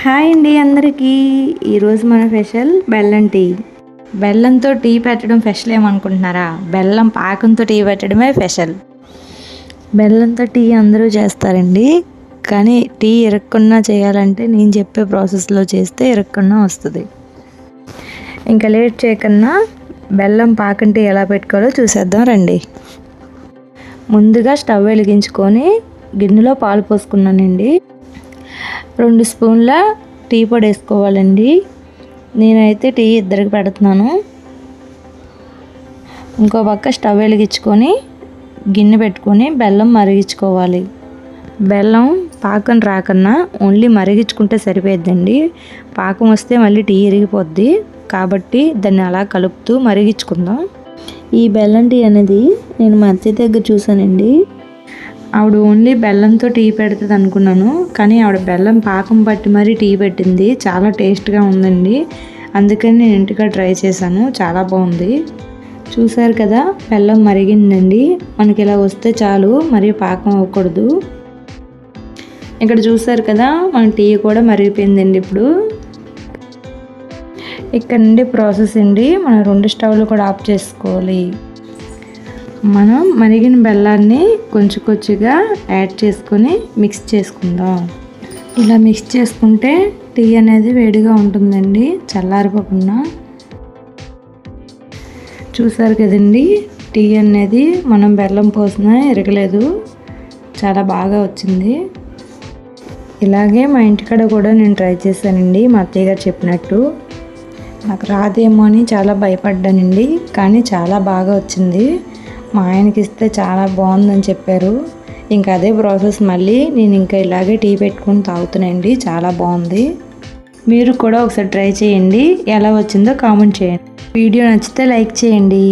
Hi అండి అందరికీ. ఈరోజు మన స్పెషల్ బెల్లం టీ. బెల్లంతో టీ పెట్టడం స్పెషల్ ఏమనుకుంటున్నారా? బెల్లం పాకంతో టీ పెట్టడమే స్పెషల్. బెల్లంతో టీ అందరూ చేస్తారండి, కానీ టీ ఇరక్కుండా చేయాలంటే నేను చెప్పే ప్రాసెస్లో చేస్తే ఇరక్కుండా వస్తుంది. ఇంకా లేట్ చేయకన్నా బెల్లం పాకం టీ ఎలా పెట్టుకోవాలో చూసేద్దాం రండి. ముందుగా స్టవ్ వెలిగించుకొని గిన్నెలో పాలు పోసుకున్నానండి. 2 స్పూన్ల టీ పొడి వేసుకోవాలండి. నేనైతే టీ ఇద్దరికి పెడుతున్నాను. ఇంకో పక్క స్టవ్ వెలిగించుకొని గిన్నె పెట్టుకొని బెల్లం మరిగించుకోవాలి. బెల్లం పాకం రాకన్నా ఓన్లీ మరిగించుకుంటే సరిపోద్దండి. పాకం వస్తే మళ్ళీ టీ ఇరిగిపోద్ది, కాబట్టి దాన్ని అలా కలుపుతూ మరిగించుకుందాం. ఈ బెల్లం టీ అనేది నేను మా అత్తయ్య దగ్గర చూసానండి. ఆవిడ ఓన్లీ బెల్లంతో టీ పెడుతుంది అనుకున్నాను, కానీ ఆవిడ బెల్లం పాకం పట్టి మరీ టీ పెట్టింది. చాలా టేస్ట్గా ఉందండి. అందుకని నేను ఇంటిగా ట్రై చేశాను. చాలా బాగుంది. చూసారు కదా, బెల్లం మరిగిందండి. మనకి ఇలా వస్తే చాలు, మరీ పాకం అవ్వకూడదు. ఇక్కడ చూసారు కదా, మన టీ కూడా మరిగిపోయిందండి. ఇప్పుడు ఇక్కడ నుండి ప్రాసెస్ అండి, మనం 2 స్టవ్లు కూడా ఆఫ్ చేసుకోవాలి. మనం మరిగిన బెల్లాన్ని కొంచెం కొంచెంగా యాడ్ చేసుకొని మిక్స్ చేసుకుందాం. ఇలా మిక్స్ చేసుకుంటే టీ అనేది వేడిగా ఉంటుందండి, చల్లారిపోకుండా. చూసారు కదండి, టీ అనేది మనం బెల్లం పోసినా ఎరగలేదు, చాలా బాగా వచ్చింది. ఇలాగే మా ఇంటికాడ కూడా నేను ట్రై చేశానండి, మా అత్తయ్య గారు చెప్పినట్టు. నాకు రాదేమో అని చాలా భయపడ్డానండి, కానీ చాలా బాగా వచ్చింది. మా ఆయనకి ఇస్తే చాలా బాగుందని చెప్పారు. ఇంకా అదే ప్రాసెస్ మళ్ళీ నేను ఇంకా ఇలాగే టీ పెట్టుకొని తాగుతున్నానండి. చాలా బాగుంది. మీరు కూడా ఒకసారి ట్రై చేయండి. ఎలా వచ్చిందో కామెంట్ చేయండి. వీడియో నచ్చితే లైక్ చేయండి.